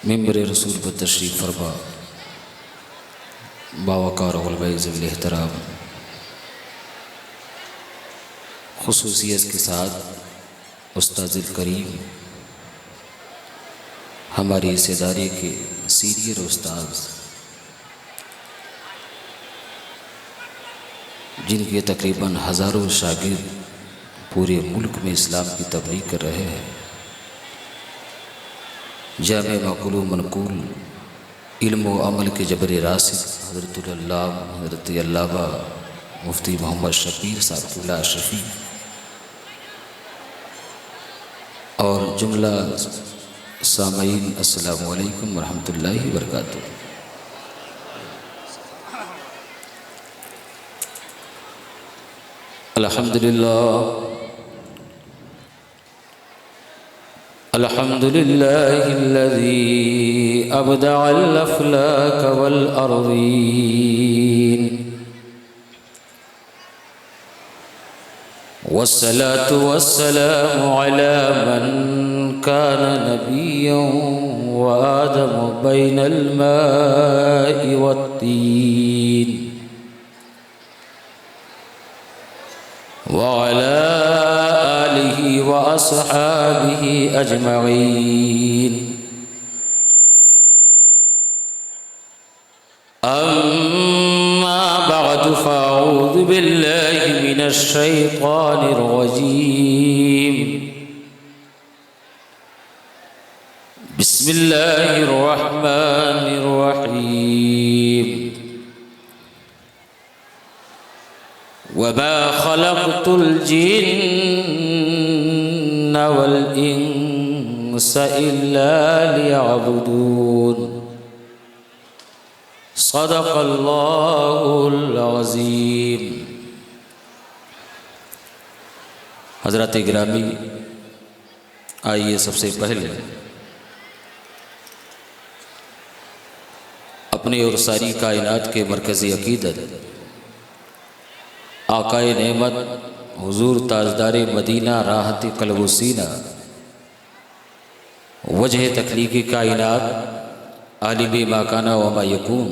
मिंबर रसूल पर तशरीफ़ फरमा बावकार एहतराम खुसूसियत के साथ उस्ताद करीम हमारी इस इदारे के सीनियर उस्ताद जिनके तकरीबन हज़ारों शागिर्द पूरे मुल्क में इस्लाम की तबलीग कर रहे हैं, जामे माकुलू मनकूल इल्म व अमल के जबर रासिक हज़रत अल्लामा मुफ्ती मोहम्मद शकीर साहब शफ़ी और जुमला सामईन अस्सलामु अलैकुम व रहमतुल्लाहि व बरकातुहू। अल्हम्दुलिल्लाह अल्हम्दुलिल्लाहिल्लज़ी अबदअल अफ़लाक वल अर्ज़ीन वस्सलातु वस्सलामु अला मन कान नबिय्यन व आदम बैनल माइ वत्तीन व अला आलिहि व अस्हाबिहि अजमईन। अम्मा बअदु फ़अऊज़ु बिल्लाहि मिनश शैतानिर रजीम। बिस्मिल्लाहिर रहमानिर रहीम। वमा खलक़तुल जिन्ना वल इंस इल्ला लियअबुदून। सदक़ल्लाहुल अज़ीम। हज़रात गिरामी, आइए सबसे पहले अपनी और सारी कायनात के मरकज़ी अक़ीदत आकाए नेमत हुजूर ताजदारे मदीना राहत क़ल्ब व सीना वजह तख्लीक़ी कायनात आलिम माकाना व मा यकून,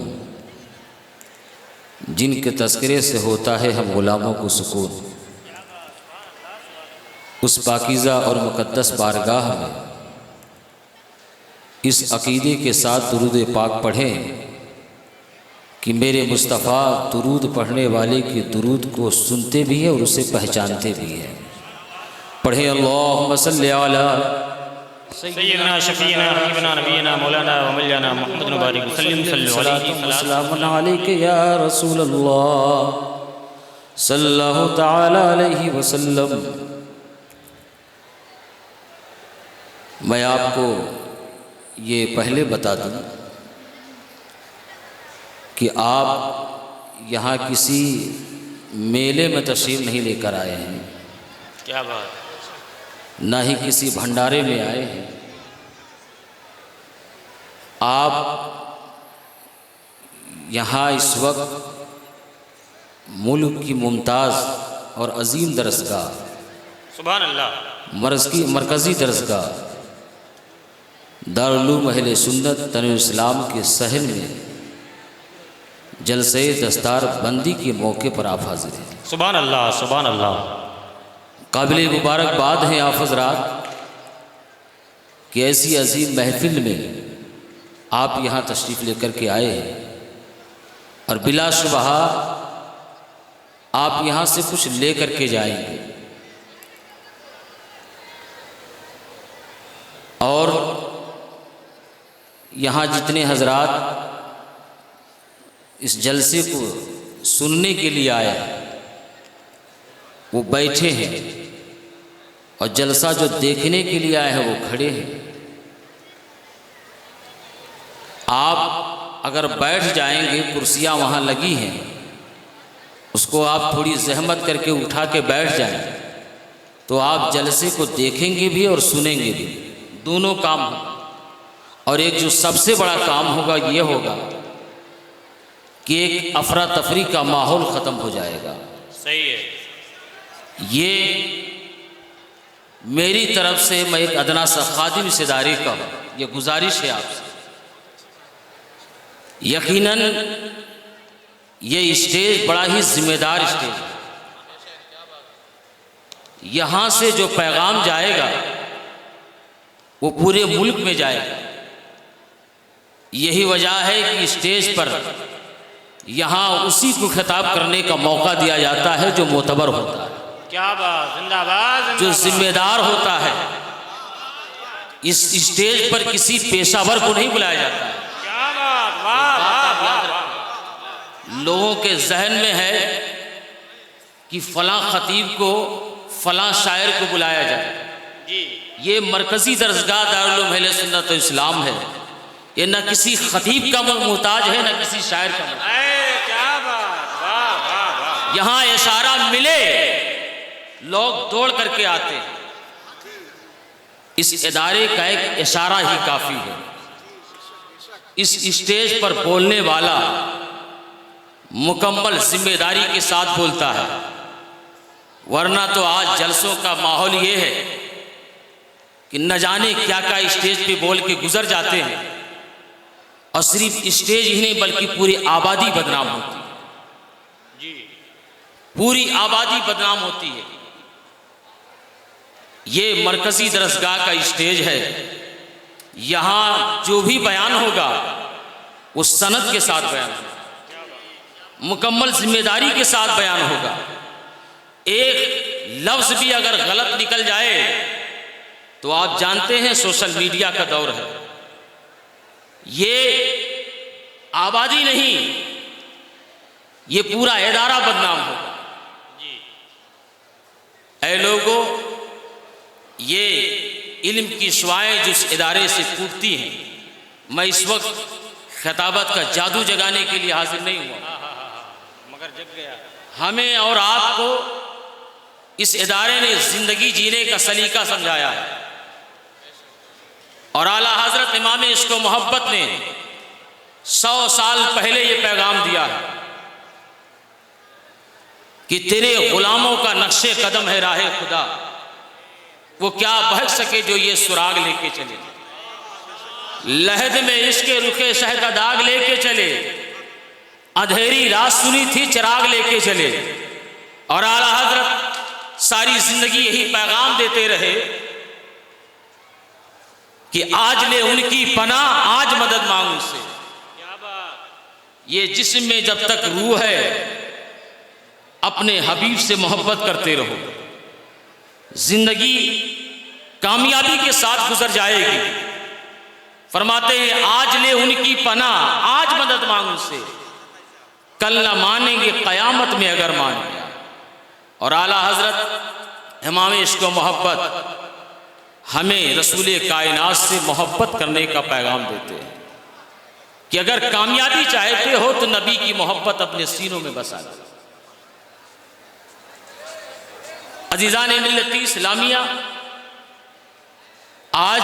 जिनके तज़किरे से होता है हम ग़ुलामों को सुकून, उस पाकीज़ा और मुक़द्दस बारगाह में इस अक़ीदे के साथ दुरूद पाक पढ़ें कि मेरे मुस्तफ़ा दुरूद पढ़ने वाले के दुरूद को सुनते भी हैं और उसे पहचानते भी हैं। पढ़ें अल्लाहुम्मा सल्लि अला सय्यिदना शफ़ीना हबीबना नबीना मौलाना व मौलाना मुहम्मद मुबारक सल्लल्लाहु अलैहि या रसूल अल्लाह सल्लल्लाहु तआला अलैहि वसल्लम। मैं आपको ये पहले बता दूं कि आप यहाँ किसी मेले में तशरीफ़ नहीं लेकर आए हैं, क्या बात, ना ही किसी भंडारे में आए हैं। आप यहाँ इस वक्त मुल्क की मुमताज़ और अजीम दरसगाह सुभान अल्लाह मरकज़ी दरसगाह दारुल उलूम अहले सुन्नत तनवीर इस्लाम के सहन में जलसे दस्तार बंदी के मौके पर आप हाजिर हैं। सुभान अल्लाह सुभान अल्लाह। काबिल मुबारकबाद हैं आप हज़रात कि ऐसी अजीम महफिल में आप यहाँ तशरीफ़ लेकर के आए हैं और बिलाशुबह आप यहाँ से कुछ ले कर के जाएंगे। और यहाँ जितने हज़रात इस जलसे को सुनने के लिए आया वो बैठे हैं और जलसा जो देखने के लिए आए हैं वो खड़े हैं। आप अगर बैठ जाएंगे, कुर्सियां वहाँ लगी हैं, उसको आप थोड़ी जहमत करके उठा के बैठ जाएं तो आप जलसे को देखेंगे भी और सुनेंगे भी, दोनों काम होगा। और एक जो सबसे बड़ा काम होगा ये होगा कि एक अफरा तफरी का माहौल ख़त्म हो जाएगा। सही है। ये मेरी तरफ से मैं एक अदना सा खादिम इस इदारे का ये गुजारिश है आपसे। यकीनन ये स्टेज बड़ा ही जिम्मेदार स्टेज है। यहाँ से जो पैगाम जाएगा वो पूरे मुल्क में जाएगा। यही वजह है कि स्टेज पर यहाँ उसी को खिताब करने का मौका दिया जाता है जो मोतबर होता है। क्या बात, जिंदाबाद। जो जिम्मेदार होता है। इस स्टेज पर किसी पेशावर को नहीं बुलाया जाता है। क्या बात, वाह वाह वाह। लोगों के जहन में है कि फलां खतीब को फलां शायर को बुलाया जाए जी। ये मरकजी दरसगाह दारुल उलूम अहले सुन्नत व इस्लाम है। ये न किसी खतीब का मुहताज है न किसी शायर का मुहताज। क्या बात, वाह वाह वाह। यहाँ इशारा मिले लोग दौड़ करके आते हैं। इस इदारे का एक इशारा ही काफ़ी है। इस स्टेज पर बोलने वाला मुकम्मल जिम्मेदारी के साथ बोलता है, वरना तो आज जलसों का माहौल ये है कि न जाने क्या क्या स्टेज पे बोल के गुजर जाते हैं और सिर्फ स्टेज ही नहीं बल्कि पूरी आबादी बदनाम होती है जी। पूरी आबादी बदनाम होती है। ये मरकजी दरसगाह का स्टेज है। यहाँ जो भी बयान होगा वो सनद के साथ बयान होगा, मुकम्मल जिम्मेदारी के साथ बयान होगा। एक लफ्ज़ भी अगर गलत निकल जाए तो आप जानते हैं सोशल मीडिया का दौर है। ये आबादी नहीं, ये पूरा इदारा बदनाम होगा। ऐ लोगों, ये इल्म की शुआएं जिस इदारे से फूटती हैं, मैं इस वक्त खिताबत का जादू जगाने के लिए हाजिर नहीं हुआ, मगर जग गया। हमें और आपको इस इदारे ने ज़िंदगी जीने का सलीका समझाया है। और आला हज़रत इमाम इश्क़ व मोहब्बत ने 100 साल पहले ये पैगाम दिया है कि तेरे ग़ुलामों का नक्शे कदम है राहे खुदा, वो क्या बहक सके जो ये सुराग लेके चले। लहद में इश्क़ रुखे शह का दाग लेके चले, अंधेरी रात सुनी थी चिराग लेके चले। और आला हज़रत सारी ज़िंदगी यही पैगाम देते रहे कि आज ले उनकी पनाह, आज मदद मांग उनसे। ये जिस्म में जब तक रूह है अपने हबीब से मोहब्बत करते रहो। जिंदगी कामयाबी के साथ गुजर जाएगी। फरमाते हैं आज ले उनकी पनाह, आज मदद मांग उनसे, कल ना मानेंगे क़यामत में अगर मान गया। और आला हज़रत इमाम इश्क़ व मोहब्बत हमें रसूल कायनात से मोहब्बत करने का पैगाम देते हैं कि अगर कामयाबी चाहते हो तो नबी की मोहब्बत अपने सीनों में बसा दो। अज़ीज़ान मिल्लत इस्लामिया, आज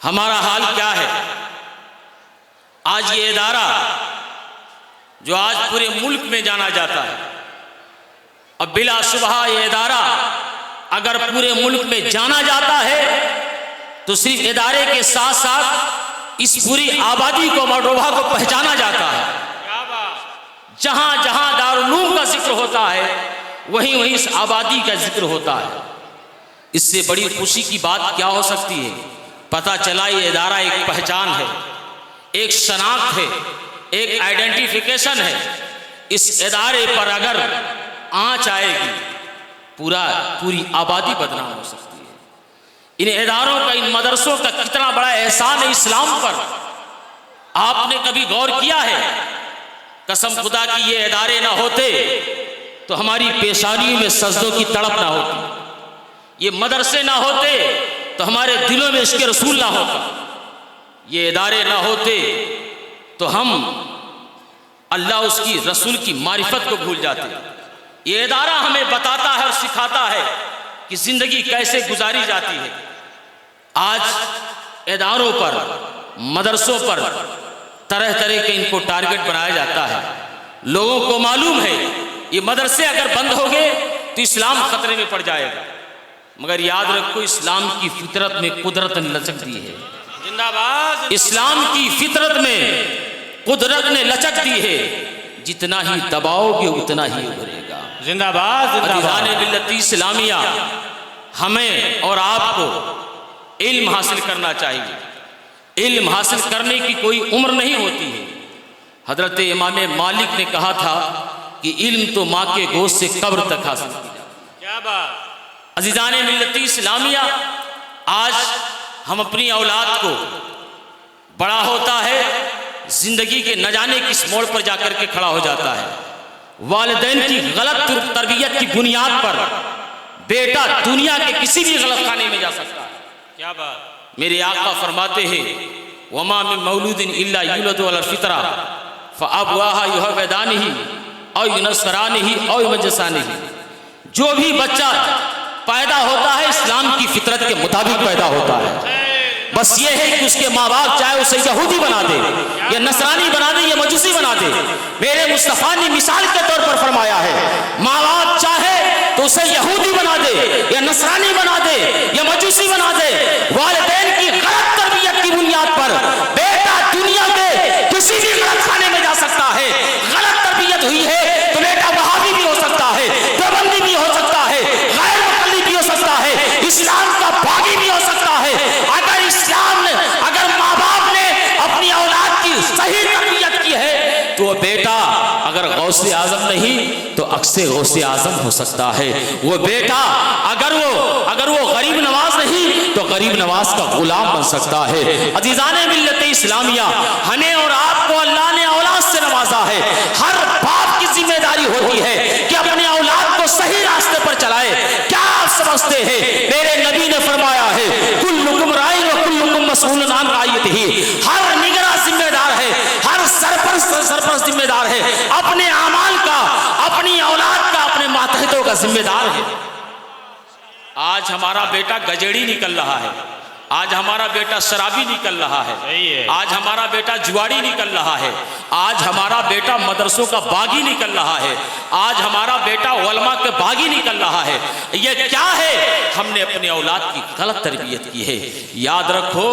हमारा हाल क्या है? आज ये इदारा जो आज पूरे मुल्क में जाना जाता है, अब बिलाशुबहा ये इदारा अगर पूरे मुल्क में जाना जाता है तो सिर्फ इदारे के साथ साथ इस पूरी आबादी को, मडोभा को पहचाना जाता है। जहां जहां दारुल का जिक्र होता है वहीं वहीं इस आबादी का जिक्र होता है। इससे बड़ी खुशी की बात क्या हो सकती है? पता चला ये इदारा एक पहचान है, एक शनाख्त है, एक आइडेंटिफिकेशन है। इस इदारे पर अगर आँच आएगी पूरी आबादी बदनाम हो सकती है। इन इदारों का, इन मदरसों का कितना बड़ा एहसान है इस्लाम पर, आपने कभी गौर किया है? कसम खुदा की ये इदारे ना होते तो हमारी पेशानियों में सजदों की तड़प ना होती, ये मदरसे ना होते तो हमारे दिलों में इश्क़ रसूल ना होता, ये इदारे ना होते तो हम अल्लाह उसकी रसूल की मारिफत को भूल जाते। ये इदारा हमें बताता है और सिखाता है कि ज़िंदगी कैसे गुजारी जाती है। आज इदारों पर, मदरसों पर तरह तरह के इनको टारगेट बनाया जाता है। लोगों को मालूम है ये मदरसे अगर बंद हो गए तो इस्लाम खतरे में पड़ जाएगा, मगर याद रखो इस्लाम की फितरत में कुदरत ने लचक दी है। जिंदाबाद। इस्लाम की फितरत में कुदरत ने लचक दी है, जितना ही दबाओगे उतना ही उभरेगा। जिंदाबाद जिंदाबाद। मिल्लत इस्लामिया, हमें और आपको इल्म हासिल करना चाहिए। इल्म हासिल करने की कोई उम्र नहीं होती है। हजरत इमाम मालिक ने कहा था कि इल्म तो माँ के गोश्त से कब्र तक हासिल की जाए। क्या बात। अजीज़ाने मिल्लत इस्लामिया, आज हम अपनी औलाद को बड़ा होता है, जिंदगी के न जाने किस मोड़ पर जाकर के खड़ा हो जाता है। वालिदैन की गलत तरबियत की बुनियाद पर बेटा दुनिया के किसी भी गलत खाने में जा सकता है। क्या बात। मेरे आका फरमाते हैं वमा मिन मौलूदिन इल्ला युलदु अलल फितरा फअबवाहा युहविदानिही औ युनसरानिही औ युमज्जिसानिही। जो भी बच्चा पैदा होता है इस्लाम की फितरत के मुताबिक पैदा होता है। बस ये है कि उसके माँ बाप चाहे उसे यहूदी बना दे या नसरानी बना दे या मजूसी बना दे। मेरे मुस्तफ़ा ने मिसाल के तौर पर फरमाया है, माँ बाप चाहे तो उसे यहूदी बना दे या नसरानी बना दे या मजूसी बना दे। वालिदैन की गलत तरबियत की बुनियाद पर बेटा दुनिया के किसी भी गलत खाने में जा सकता है। गलत तरबियत हुई है तो बेटा वहाबी भी हो सकता है, देवबंदी भी हो सकता है, गैर मुक़ल्लिद भी हो सकता है, इस्लाम का बागी भी हो सकता है। अगर माँ बाप ने अपनी औलाद की सही तरबियत की है तो बेटा अगर गौसे आजम नहीं तो अक्से गौसे आजम हो सकता है। वो बेटा अगर वो गरीब नवाज नहीं तो गरीब नवाज का गुलाम बन सकता है। अजीज़ाने मिल्लत इस्लामिया, हमें और आपको अल्लाह ने औलाद से नवाजा है। हर बाप की जिम्मेदारी होती है कि अपने औलाद को सही रास्ते पर चलाए। क्या आप समझते हैं? मेरे नबी ने फरमाया है कुल्लुकुम राइन व कुल्लुकुम मसऊलुन अन राइयतिही। हर निगरां जिम्मेदार है, हर सरपरस्त जिम्मेदार है, अपने अमाल का, अपनी औलाद का, अपने मातहतों का जिम्मेदार है। आज हमारा बेटा गजेड़ी निकल रहा है, आज हमारा बेटा शराबी निकल रहा है, आज हमारा बेटा जुआड़ी निकल रहा है, आज हमारा बेटा मदरसों का बागी निकल रहा है, आज हमारा बेटा उलमा के बागी निकल रहा है। ये क्या है? हमने अपने औलाद की गलत तरबियत की है। याद रखो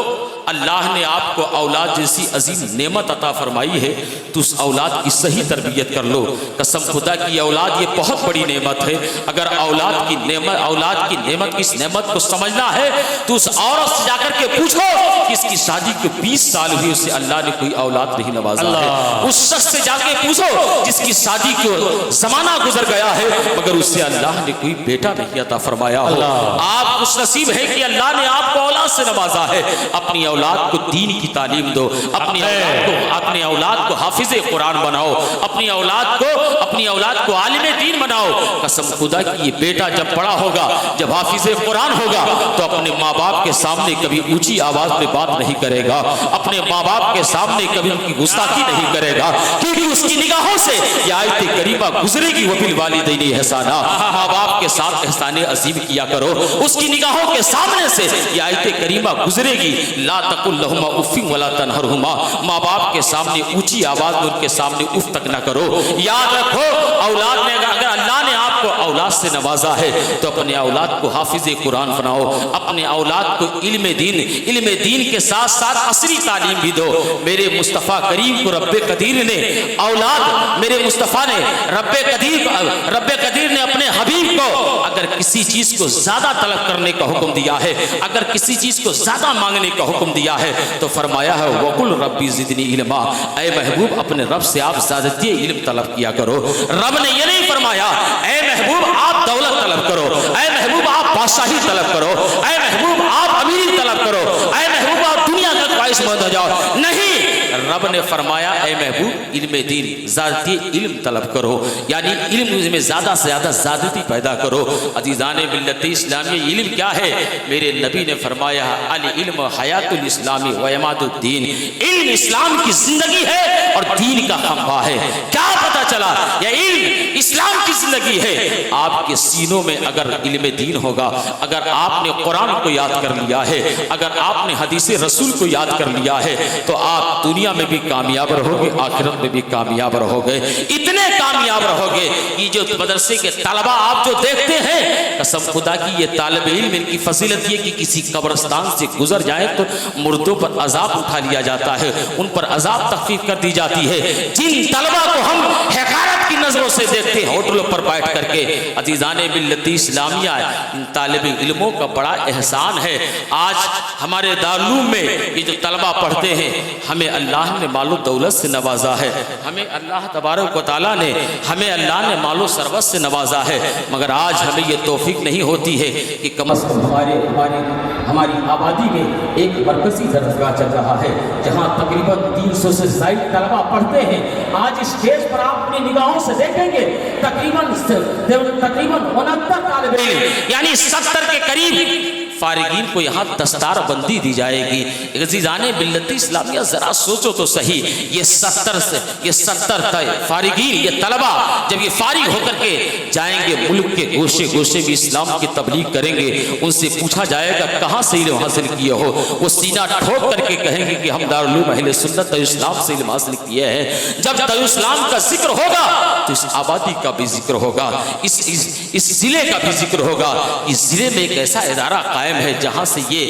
अल्लाह ने आपको औलाद जैसी अजीम नेमत अता फरमाई है तो उस औलाद की सही तरबियत कर लो। कसम खुदा की औलाद ये बहुत बड़ी नेमत है। अगर औलाद की नेमत इस नेमत को समझना है तो उस औरत से जाकर के पूछो कि इसकी शादी को 20 साल हुई, उससे अल्लाह ने कोई औलाद नहीं नवाजा है। उस शख्स से जाके पूछो जिसकी शादी को जमाना गुजर गया है मगर उससे अल्लाह ने कोई बेटा नहीं अता फरमाया हो। आप खुश नसीब है कि अल्लाह ने आपको औलाद से नवाजा है। अपनी औलाद को दीन की तालीम दो, अपनी औलाद को हाफिज़े कुरान बनाओ, अपनी औलाद को आलिम दीन बनाओ। कसम खुदा की ये बेटा जब बड़ा होगा, जब हाफिज़े कुरान होगा तो अपने माँ बाप के सामने कभी ऊंची आवाज में बात नहीं करेगा, अपने माँ बाप के सामने कभी उनकी गुस्ताखी नहीं करेगा, क्योंकि उसकी निगाहों से ये आयत करीमा गुजरेगी व बिल वालिदैनि ihsana। माँ बाप के साथ एहसान अजीम किया करो। उसकी निगाहों के सामने से ये आयत करीमा गुजरेगी ला तकुल लहुमा उफ़्फिन वला तनहरहुमा। माँ बाप के सामने ऊंची आवाज में उनके सामने उफ तक ना करो। याद रखो औलाद में अगर अल्लाह ने आपको औलाद से नवाजा है तो अपने औलाद को हाफिज़े कुरान बनाओ, अपने औलाद को इल्म दीन के साथ साथ असली तालीम भी दो। मेरे मुस्तफ़ा करीम को रब्बे कदीर ने औलाद, मेरे मुस्तफ़ा ने रब्बे कदीर ने अपने हबीब को अगर किसी चीज को ज्यादा तलब करने का हुक्म दिया है, अगर किसी चीज को ज्यादा मांगने का हुक्म दिया है तो फरमाया है वकुल रब्बी ज़िदनी इल्मा। ऐ महबूब अपने रब से आप ज़्यादती इल्म तलब किया करो। रब ने ये नहीं फरमाया ऐ महबूब आप दौलत तलब करो, ऐ महबूब आप बादशाही तलब करो, ऐ महबूब आप अमीरी तलब करो, ऐ महबूब आप दुनिया का ख्वाहिशमंद हो जाओ। नहीं, रब ने फरमाया ए महबूब इल्म दीन ज़ाती इल्म तलब करो, यानी इल्म में ज़्यादा से ज़्यादा ज़्यादती पैदा करो। अज़ीज़ाने मिल्लत इस्लामी, इल्म क्या है? मेरे नबी ने फरमाया अल इल्म हयातुल इस्लामी व इमादुद्दीन, इल्म इस्लाम की जिंदगी है और दीन का खंभा है। क्या पता चला? यह इल्म इस्लाम की जिंदगी है। आपके सीनों में अगर इल्म दीन होगा, अगर आपने कुरान को याद कर लिया है, अगर आपने हदीस रसूल को याद कर लिया है, तो आप दुनिया में भी कामयाब रहोगे, आखिरत में भी कामयाब रहोगे। इतने कामयाब रहोगे कि जो मदरसे के तलबा आप जो देखते हैं, कसम खुदा की ये तालिब इल्म, इनकी फजीलत ये कि किसी कब्रिस्तान से गुजर जाए तो मुर्दों पर अजाब उठा लिया जाता है, उन पर अजाब तखफीफ कर दी जाती है। जिन तलबा को हम हकारत की नजरों से देखते हैं होटलों पर बैठ करके, अजीज़ाने मिल्लत इस्लामिया, इन तालिब इल्मों का बड़ा एहसान है। आज हमारे दारुल में ये जो तलबा पढ़ते हैं, हमें अल्लाह ने मालो दौलत से नवाजा है, हमें अल्लाह तबारक व तआला ने हमें अल्लाह ने मालो सरवत से नवाजा है, मगर आज हमें ये तौफीक नहीं होती है कि कम से कम हमारी आबादी में एक मरकजी दरगाह चल रहा है जहाँ तकरीबन 300 से ज़ायद तलबा पढ़ते हैं। आज स्टेज पर आप अपनी निगाहों से देखेंगे तकरीबन 69 तालिब इल्म, यानी 70 के करीब फारिगीन को यहाँ दस्तार बंदी दी जाएगी। अज़ीज़ाने मिल्लत इस्लामिया, जरा सोचो तो सही, ये 70 फारिगीन, ये तलबा जब ये फारिग होकर के जाएंगे, मुल्क के गोशे गोशे में इस्लाम की तबलीग करेंगे, उनसे पूछा जाएगा कहाँ से इल्म हासिल किए हो, वो सीना ठोक करके कहेंगे कि हम दारुल उलूम अहले सुन्नत व इस्लाम से इल्म हासिल किए हैं। जब दारुल इस्लाम का जिक्र होगा तो इस आबादी का भी जिक्र होगा, इस जिले का भी जिक्र होगा। इस जिले में एक ऐसा इदारा कायम है जहां से ये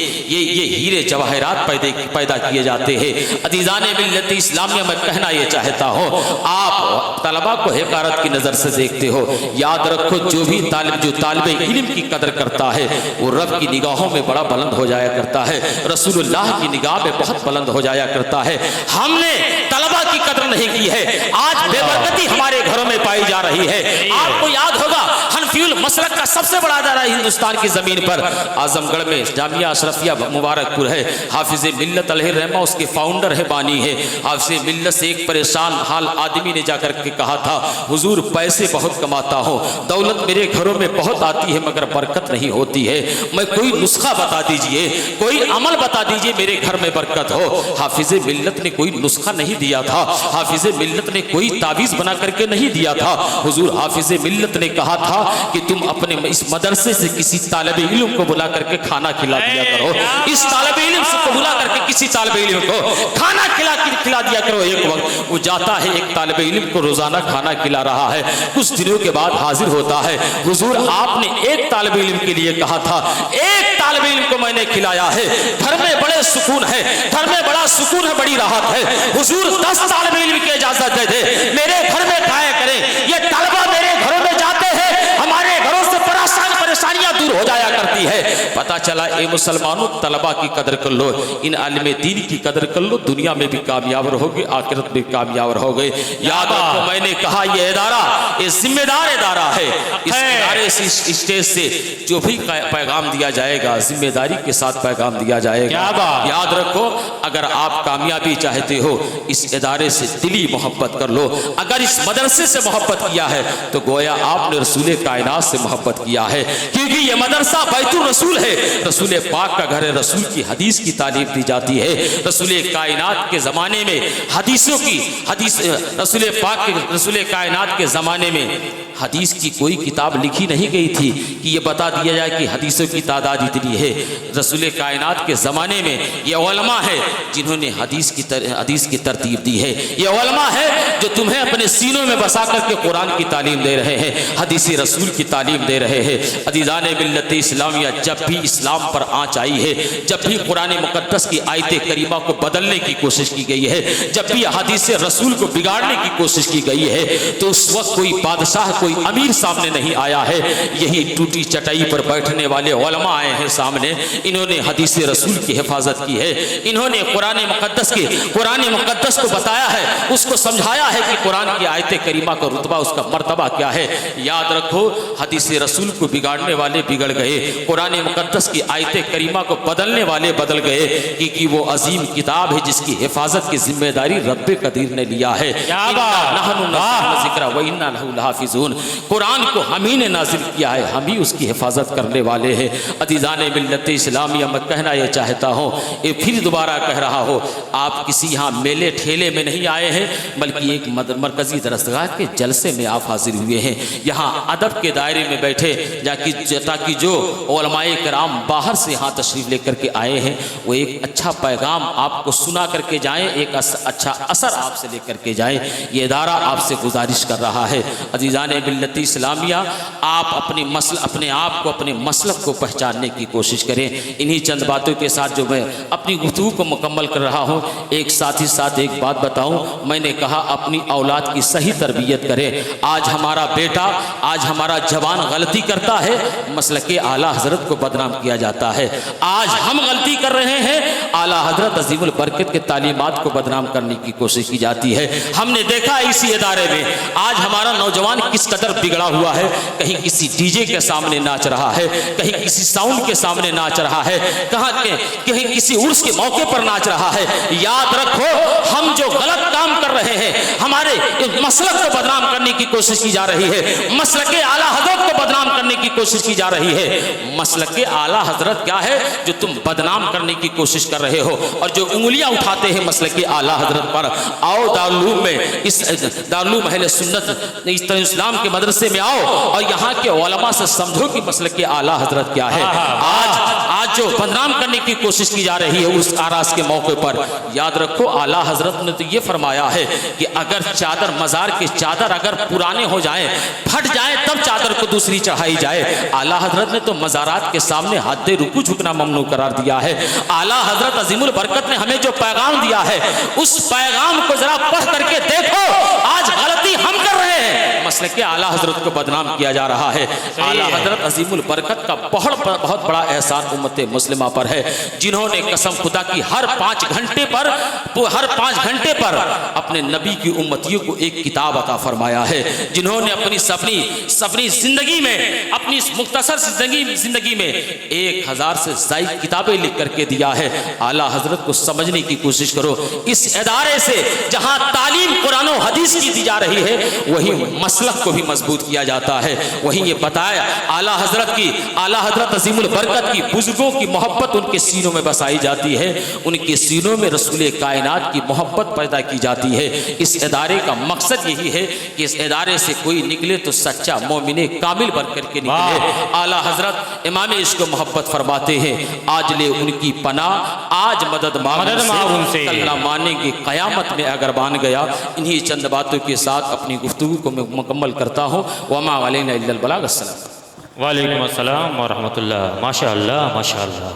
हीरे जवाहरात पैदा किए जाते हैं। अज़ीज़ाने मिल्लत इस्लामिया, मैं कहना ये चाहता हूँ, आप तलबा को हकारत की नज़र से देखते हो, याद रखो जो तालिब इल्म की कदर करता है वो रब की निगाहों में बड़ा बुलंद हो जाया करता है, रसूलुल्लाह की निगाह में बहुत बुलंद हो जाया करता है। हमने तलबा की कदर नहीं की है, आज बेबरकती हमारे घरों में पाई जा रही है। आपको याद होगा हनफियुल मसलक का सबसे बड़ा अदारा हिंदुस्तान की जमीन पर आजमगढ़ में जामिया अशरफिया मुबारकपुर है। हाफिज मिल्लत अलैहि रहमा उसके फाउंडर है, बानी है। हाफिज मिल्लत से एक परेशान हाल आदमी ने जाकर के कहा था, हुजूर पैसे बहुत कमाता हूँ, दौलत मेरे घरों में बहुत आती है मगर बरकत नहीं होती है, मैं कोई नुस्खा बता दीजिए, कोई अमल बता दीजिए मेरे घर में बरकत हो। हाफिज मिल्लत ने कोई नुस्खा नहीं दिया था, हाफिज मिल्लत ने कोई तावीज़ बना करके नहीं दिया था। हुजूर हाफिज मिल्लत ने कहा था कि तुम अपने इस मदरसे से किसी तालिब इल्म को बुला करके खाना खिला दिया करो, इस तालिब इल्म को बुला करके किसी तालिब इल्म को खाना खिला दिया करो। एक वक्त वो जाता है, एक तालिब इल्म को रोजाना खाना खिला रहा है, कुछ दिनों के बाद हाजिर होता है, हुजूर आपने एक तालिब इल्म के लिए कहा था, एक तालिब इल्म को मैंने खिलाया है, घर में बड़े सुकून है, घर में बड़ा सुकून है, बड़ी राहत है। हुजूर 10 तालिब इल्म की इजाजत दे दे, मेरे घर में खाया करें। ये तलबा मेरे घरों में जाते हैं, हमारे घरों से परेशानियां दूर हो जाया करती है। पता चला ए मुसलमानों, तलबा की कदर कर लो, इन आलिम दीन की कदर कर लो, दुनिया में भी कामयाब रहोगे, आखिरत में कामयाब रहोगे। याद रखो मैंने कहा ये इदारा ये जिम्मेदार इदारा है। इस इदारे से, इस स्टेज से जो भी पैगाम दिया जाएगा जिम्मेदारी के साथ पैगाम दिया जाएगा। याद रखो, अगर आप कामयाबी चाहते हो इस इदारे से दिली मोहब्बत कर लो। अगर इस मदरसे से मोहब्बत किया है तो गोया आपने रसूल कायनात से मोहब्बत किया है, क्योंकि ये मदरसा बैतुल रसूल है, रसूल पाक का घर है, रसूल की हदीस की तालीम दी जाती है। रसूल कायनात के ज़माने में रसूल कायनात के ज़माने में हदीस की कोई किताब लिखी नहीं गई थी कि ये बता दिया जाए कि हदीसों की तादाद इतनी है। रसूल कायनात के ज़माने में ये उलमा है जिन्होंने हदीस की तरतीब दी है। ये उलमा है जो तुम्हें अपने सीनों में बसा करके कुरान की तालीम दे रहे हैं, हदीस रसूल की तालीम दे रहे हैं। अज़ीज़ाने मिल्लत इस्लामिया, जब भी इस्लाम पर आँच आई है, जब भी कुरान मुक़द्दस की आयत करीमा को बदलने की कोशिश की गई है, जब भी हदीस रसूल को बिगाड़ने की कोशिश की गई है, तो उस वक्त कोई बादशाह कोई अमीर सामने नहीं आया है, यही टूटी चटाई पर बैठने वाले उलमा आए हैं सामने। इन्होंने हदीस रसूल की हिफाजत की है, इन्होंने कुरान मुक़द्दस को बताया है, उसको समझाया है कि कुरान की आयत करीमा का रुतबा, उसका मर्तबा क्या है। याद रखो, हदीस रसूल को बिगाड़ने वाले बिगड़ गए, कुरान मुक़द्दस की आयत करीमा को बदलने वाले बदल गए, क्योंकि वो अजीम किताब है जिसकी हिफाजत की जिम्मेदारी रब्बे कदीर ने लिया है। कुरान को हम ही ने नाजिल किया है, हम ही उसकी हिफाजत करने वाले हैं। अज़ीज़ाने मिल्लत इस्लामिया, मैं कहना यह चाहता हूँ, ये फिर दोबारा कह रहा हो, आप किसी यहाँ मेले ठेले में नहीं आए हैं, बल्कि एक मरकज़ी दरसगाह के जलसे में आप हाजिर हुए हैं। यहाँ अदब के दायरे में बैठे ताकि जो उलमाए किराम बाहर से यहाँ तशरीफ़ लेकर के आए हैं, वो एक अच्छा पैगाम आपको सुना करके जाएँ, एक अच्छा असर आपसे लेकर के जाएँ। ये इदारा आपसे गुजारिश कर रहा है। अज़ीज़ाने मिल्लत इस्लामिया, आप अपने आप को, अपने मसलक को पहचानने की कोशिश करें। इन्हीं चंद बातों के साथ जो मैं अपनी गुफ्तगू को मुकम्मल कर रहा हूँ, एक साथ ही साथ एक बात बताऊँ, मैंने कहा अपनी औलाद की सही तरबियत करें। आज हमारा बेटा, आज हमारा जवान गलती करता है, मसलके आला हज़रत को बदनाम किया जाता है। आज हम गलती कर रहे हैं, आला हज़रत अज़ीमुल बरकत के तालीमात को बदनाम करने की कोशिश की जाती है। हमने देखा इसी इदारे में आज हमारा नौजवान किस कदर बिगड़ा हुआ है, कहीं किसी डीजे के सामने नाच रहा है, कहीं किसी साउंड के सामने नाच रहा है, कहीं किसी उर्स के मौके पर नाच रहा है। याद रखो, हम जो गलत काम कर रहे हैं, हमारे मसलक को बदनाम करने की कोशिश की जा रही है, मसलके आला हज़रत को बदनाम करने की कोशिश की जा रही है। मसलके आला हज़रत क्या है जो तुम बदनाम करने की कोशिश कर रहे हो, और जो उंगलियां उठाते हैं मसलके आला हज़रत पर। आओ दारुल में, इस दारुल अहले सुन्नत इस्लाम के मदरसे में आओ और यहाँ के उलमा से समझो कि मसलके आला हज़रत क्या है। आज जो बदनाम करने की कोशिश की जा रही है उस आरास के मौके पर, याद रखो आला हज़रत ने तो ये फरमाया है कि अगर चादर, मज़ार के चादर अगर पुराने हो जाएं, फट जाएं, तब चादर को दूसरी चढ़ाई जाए। आला हज़रत ने तो मज़ारात के सामने हद रुकू झुकना ममनू करार दिया है। आला हज़रत अज़ीमुल बरकत ने हमें जो पैगाम दिया है, उस पैगाम को जरा पढ़ करके देखो। आज गलती हम कर रहे हैं, मसलके आला हज़रत को बदनाम किया जा रहा है। आला हज़रत अज़ीमुल बरकत का बहुत बड़ा एहसान उम्मत मुस्लिमा पर है, जिन्होंने कसम खुदा की हर 5 घंटे पर अपने नबी की उम्मतियों को एक किताब अता फरमाया है, जिन्होंने अपनी सफरी जिंदगी में, अपनी मुख्तसर जिंदगी में 1000 से ज़ायद किताबें लिख करके दिया है। आला हज़रत को समझने की कोशिश करो। इस इदारे से जहां तालीम कुरान और हदीस की दी जा रही है, वही मसलक को भी मजबूत किया जाता है। वही ये बताया आला हज़रत अज़ीमुल बरकत की बुजुर्गों की मोहब्बत उनके सीनों में बसाई जाती है, उनके सीनों में रसूल कायनात की मोहब्बत पैदा की जाती है। इस इदारे का मकसद यही है कि इस इदारे से कोई निकले तो सच्चा मोमिने कामिल बन करके निकले। आला हज़रत इमाम इश्क मोहब्बत फरमाते हैं, आज ले उनकी पनाह, आज मदद मांग उनसे, अल्लाह मानेंगे क़यामत में अगर मान गया। इन्हीं चंद बातों के साथ अपनी गुफ्तगू को मैं मुकम्मल करता हूँ। वमा अलैना इल्लल बलाग। अस्सलाम वालेकुम अस्सलाम व रहमतुल्लाह। माशाअल्लाह माशाअल्लाह,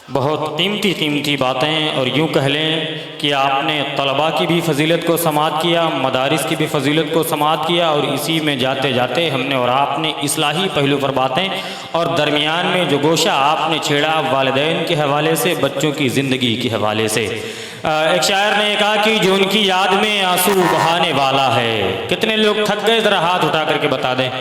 बहुत कीमती बातें। और यूँ कह लें कि आपने तलबा की भी फजीलत को समाअत किया, मदारिस की भी फजीलत को समाअत किया, और इसी में जाते जाते हमने और आपने इस्लाही पहलू पर बातें, और दरमियान में जो गोशा आपने छेड़ा वालिदैन के हवाले से, बच्चों की ज़िंदगी के हवाले से। एक शायर ने कहा कि जो उनकी याद में आंसू बहाने वाला है। कितने लोग थक गए, ज़रा हाथ उठा करके बता दें।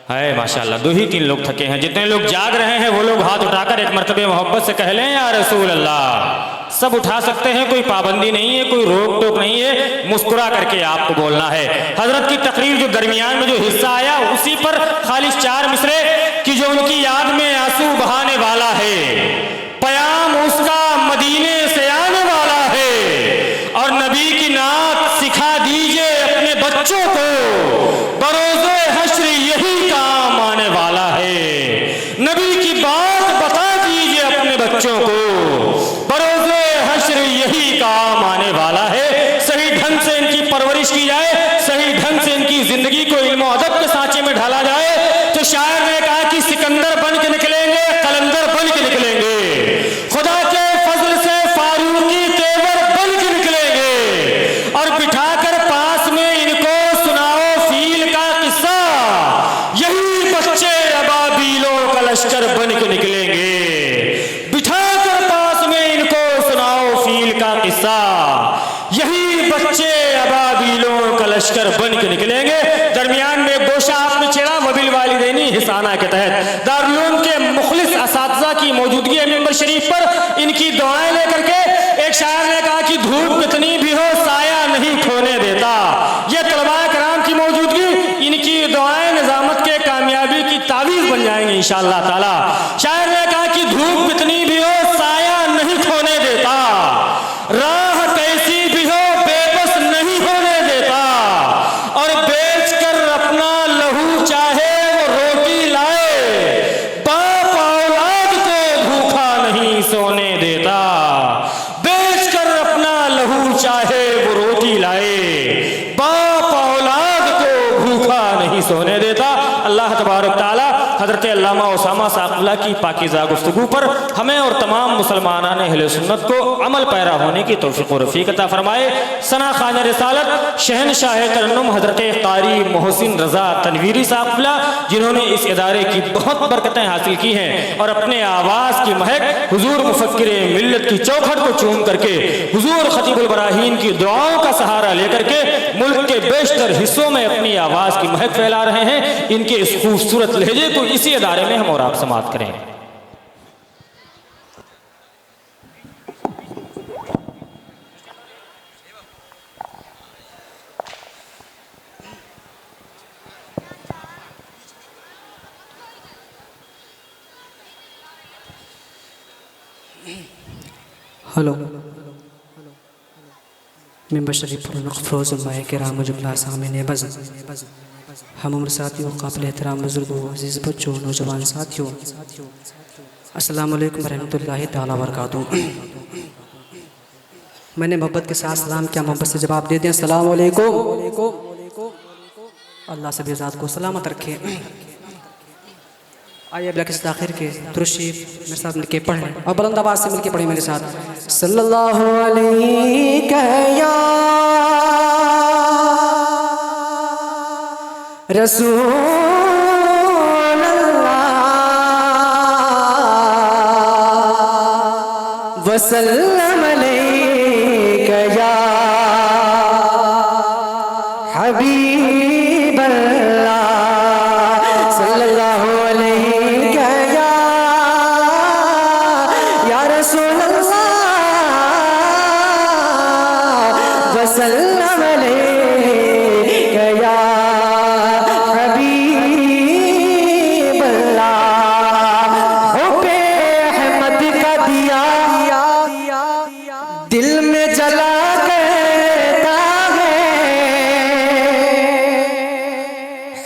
है माशाल्लाह, 2 ही 3 लोग थके हैं। जितने लोग जाग रहे हैं वो लोग हाथ उठाकर एक मरतबे मोहब्बत से कह लें या रसूल अल्लाह। सब उठा सकते हैं, कोई पाबंदी नहीं है, कोई रोक टोक नहीं है, मुस्कुरा करके आपको बोलना है। हजरत की तकरीर जो दरमियान में जो हिस्सा आया, उसी पर खालिस 4 मिसरे कि जो उनकी याद में आंसू बहाने वाला है, पयाम उसका मदीने से आने वाला है, और नबी की नात सिखा दीजिए अपने बच्चों को, बरोज़े हश्र यही काम आने वाला है। नबी की बात बता दीजिए अपने बच्चों को, बरोज़े हश्र यही काम आने वाला है। सही ढंग से इनकी परवरिश की जाए, सही ढंग से इनकी जिंदगी को इल्म और अदब के सांचे में ढाला जाए, तो शायर ने कहा कि सिकंदर बन के निकलेंगे, कलंदर बन के निकलेंगे, खुदा के फजल से फारूकी तेवर बन के निकलेंगे। और बिठाकर पास में इनको सुनाओ फील का किस्सा, यही बच्चे अबाबीलों का लश्कर बन के निकलेंगे। दरमियान में एक गोशा आपने छेड़ा वबिल वालिदैनी हिसाना के तहत दारुल उलूम के मुखलिस असातिज़ा की मौजूदगी है मेंबर शरीफ पर। इनकी दुआएं लेकर के एक शायर ने कहा कि धूप कितनी भी हो साया नहीं खोने देता। ये तलबा कराम की मौजूदगी, इनकी दुआएं निजामत के कामयाबी की तावीज़ बन जाएंगी इंशाअल्लाह ताला। शायर ने कहा कि धूप कितनी भी हो साया नहीं खोने देता, राह कैसी भी हो बेबस नहीं होने देता, और बेच कर अपना लहू चाहे वो रोटी लाए, बाप औलाद को भूखा नहीं सोने देता। बेच कर अपना लहू चाहे वो रोटी लाए, बाप औलाद को भूखा नहीं सोने देता। अल्लाह तबारक ताला हज़रत अल्लामा उसामा साक़िला की पाकीज़ा गुफ्तगू पर हमें और तमाम मुसलमानान अहले सुन्नत को अमल पैरा होने की तौफ़ीक़ और रफ़ीक़ अता फरमाए। सना खान रिसालत शहनशाह तरन्नुम हज़रत क़ारी मोहसिन रज़ा तनवीरी साक़िला, जिन्होंने इस इदारे की बहुत बरकतें हासिल की हैं और अपने आवाज़ की महक हुज़ूर मुफ़क्किर मिल्लत की चौखट को चूम करके हुज़ूर ख़तीबुल बराहीन की दुआओं का सहारा लेकर के मुल्क के बेशतर हिस्सों में अपनी आवाज़ की महक फैला रहे हैं। इनके इस खूबसूरत लहजे को इसी इदारे में हम और आप समाअत करें। हेलो मेंबर शरीफ फ़रोज़ के राम जुमला सामने बज़ हम उम्र साथियों काबिल एहतराम बुज़ुर्गों अज़ीज़ बच्चों नौजवान साथियों अस्सलामु अलैकुम रहमतुल्लाहि तआला बरकातुहू। मैंने मोहब्बत के साथ सलाम किया, मोहब्बत से जवाब दे दें अस्सलामु अलैकुम। अल्लाह से बेज़ात को सलामत रखे। आइए अब किस आखिर के तुरशीफ मेरे साथ मिलके पढ़ लें और बुलंद आवाज़ से मिलके पढ़ें मेरे साथ। सल्लल्लाहु अलैहि या रसूल अल्लाह वसल्लम अलैका या हबीब अल्लाह सल्लल्लाहु अलैका या रसूल अल्लाह वसल्लम अलैका या दिल में जला करता है,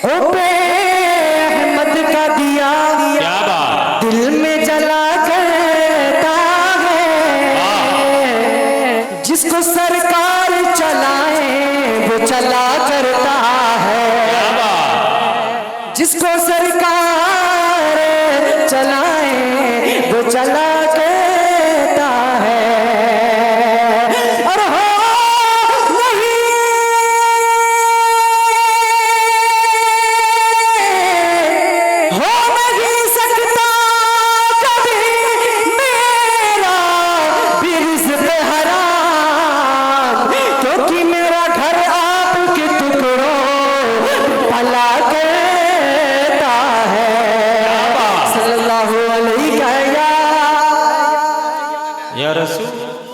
हुब्बे अहमद का दिया दिल में जला करता है। जिसको सरकार चलाए वो चला करता है, जिसको सरकार चलाए वो चला करता है।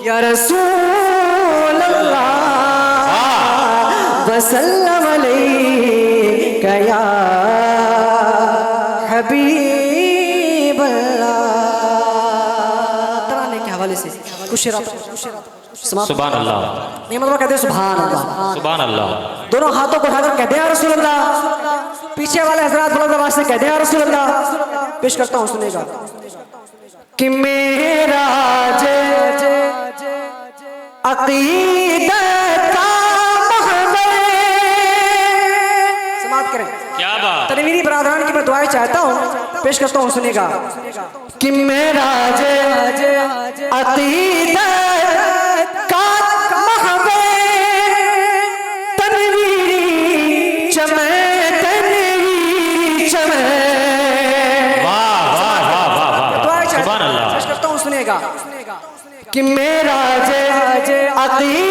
या रसूल अल्लाह वसल्लम अलैका या हबीब अल्लाह। तराने के हवाले से कुछ शेर सुभान अल्लाह, ये मतलब कहते हैं सुभान अल्लाह, सुभान अल्लाह। दोनों हाथों को उठाकर कहते हैं या रसूल अल्लाह। पीछे वाले हजरात बुलंद आवाज से कहते हैं या रसूल अल्लाह। पेश करता हूँ, सुनेगा कि मेरा अक़ीदत का महवर। समाप्त करें। क्या बात। तनवीरी बरादरान की मैं दुआएं चाहता हूँ, पेश करता हूँ, सुनेगा कि मेरा अक़ीदत का महवर तनवीरी चमन तनवीरी चमन। वाह वाह वाह वाह वाह, सुभान अल्लाह। पेश करता हूँ, सुनेगा कि मेरा अक़ीदत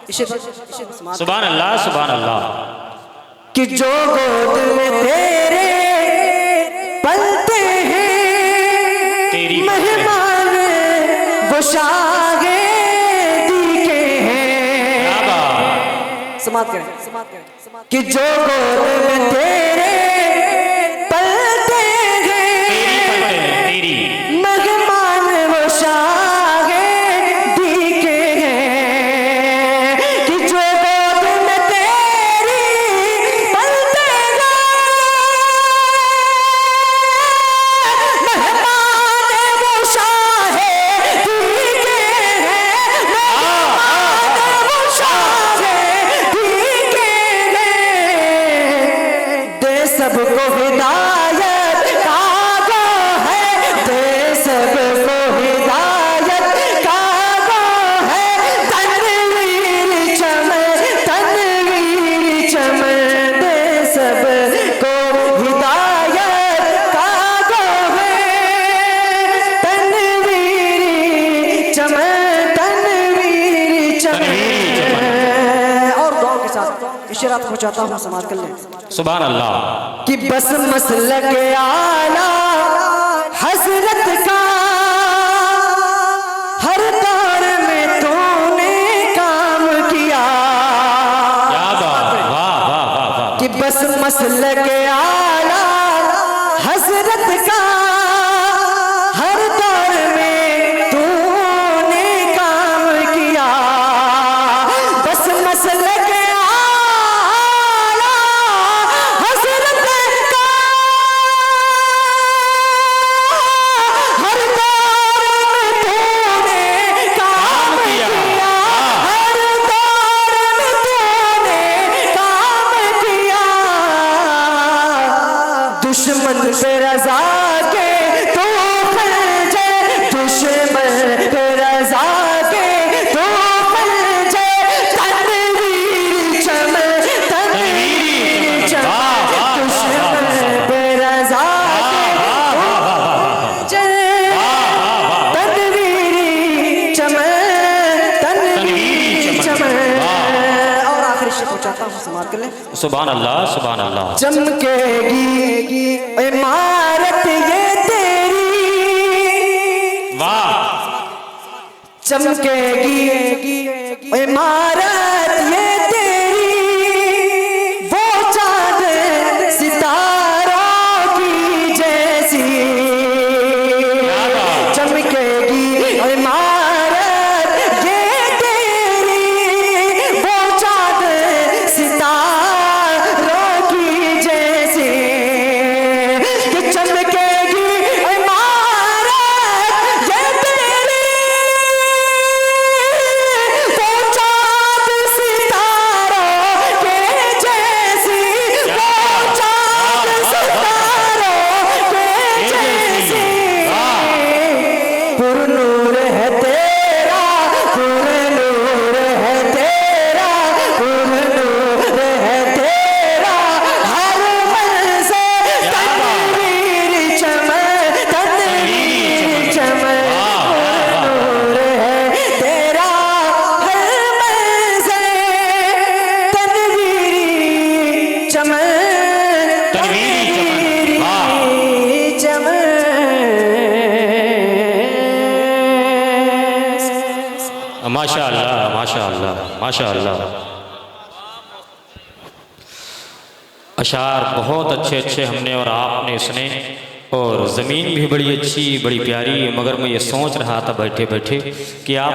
सुभान अल्लाह सुभान अल्लाह। कि जो गोद में तेरे पलते हैं तेरी मेहमान वो शागिर्दी के हैं। समाप्त करें। कि जो गोद में तेरे पलते हैं तेरी मेहमान वो शागिर्दी के हैं। कि जो गोद में तेरी पलते हैं मेहमान वो शागिर्दी के हैं। मेहमान वो शागिर्दी के हैं। दे सबको हिदायत का गो है, दे सबको हिदायत का गो है। तनवीर चमन दे सबको हिदायत का गो है। तनवीर चमन और गाँव के साथ इशारा पहुंचाता हूँ, समाज कर लें। सुभान अल्लाह। कि बस मसलक आला हजरत का हर दौर में तूने काम किया। क्या बात, वाह वाह वाह वाह। कि बस मसलक आला हजरत का हर दौर में तूने काम किया। बस मसलक आला हजरत का हर दौर में तूने काम किया। हर दौर में तूने काम किया। दुश्मन पे रजा के तू फलजे, दुश्मन पे रजा के तू फलजे। तनवीर चमन दुश्मन पे रजा के तू तनवीर चमन और आखिरी शेर पहुंचाता हूँ, समाप्त कर लें। सुभान अल्लाह सुभान अल्लाह। चमकेगी इमारत ये तेरी, वाह। चमकेगी इमारत ये तेरी, वो चांद सितारों की जैसी। चमकेगी इमारत ये तेरी, वो चांद सितारों की जैसी। कि चमकेगी इमारत ये तेरी, वो चांद सितारों के जैसी। वो चांद सितारों के जैसी। पुरनूर है तेरा, पुरनूर है तेरा, पुरनूर है तेरा हर मंज़िल। तनवीर चमन पुरनूर है तेरा हर मंज़िल। तनवीर चमन माशा अल्लाह माशा अल्लाह माशा अल्लाह। अशार बहुत अच्छे अच्छे हमने और आपने सुने, और ज़मीन भी बड़ी अच्छी बड़ी प्यारी। मगर मैं ये सोच रहा था बैठे बैठे कि आप